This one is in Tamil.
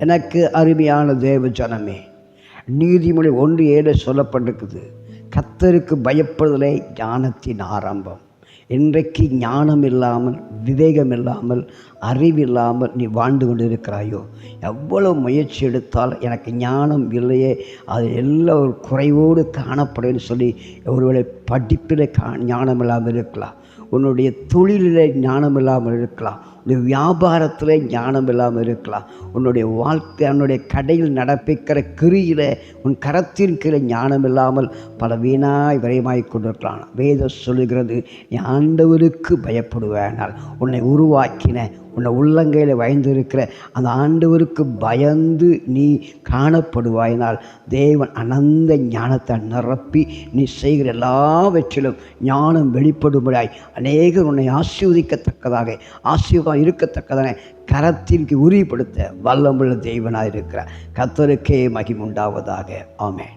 எனக்கு அருமையான தேவ ஜனமே, நீதிமொழி 1:7 சொல்லப்பட்டிருக்குது, கர்த்தருக்கு பயப்படுதலே ஞானத்தின் ஆரம்பம். இன்றைக்கு ஞானம் இல்லாமல், விவேகம் இல்லாமல், அறிவில்லாமல் நீ வாழ்ந்து கொண்டு இருக்கிறாயோ? எவ்வளோ முயற்சி எடுத்தால் எனக்கு ஞானம் இல்லையே, அது எல்லாம் ஒரு குறைவோடு காணப்படுன்னு சொல்லி ஒருவேளை படிப்பில் ஞானம் இல்லாமல் இருக்கலாம், உன்னுடைய தொழிலில் ஞானம் இல்லாமல் இருக்கலாம், உன்னுடைய வியாபாரத்தில் ஞானம் இல்லாமல் இருக்கலாம், உன்னுடைய வாழ்க்கை உன்னுடைய கடையில் நடப்பிக்கிற கிரியில் உன் கரத்தின் கீழே ஞானம் இல்லாமல் பல வீணாய் விரயமாய் கொண்டிருக்கலாம். வேதம் சொல்லுகிறது, நீ ஆண்டவருக்கு பயப்படுவேனால், உன்னை உருவாக்கின உன்னை உள்ளங்கையில் வயந்திருக்கிற அந்த ஆண்டவருக்கு பயந்து நீ காணப்படுவாயினால் தேவன் அனந்த ஞானத்தை நிரப்பி நீ செய்கிற எல்லாவற்றிலும் ஞானம் வெளிப்படும்படியாய் அநேகர் உன்னை ஆசீர்வதிக்கத்தக்கதாக ஆசீர்வாதம் இருக்கத்தக்கதான கரத்திற்கு உறுதிப்படுத்த வல்லமுள்ள தேவனாக இருக்கிறார். கர்த்தருக்கே மகிமை உண்டாவதாக. ஆமென்.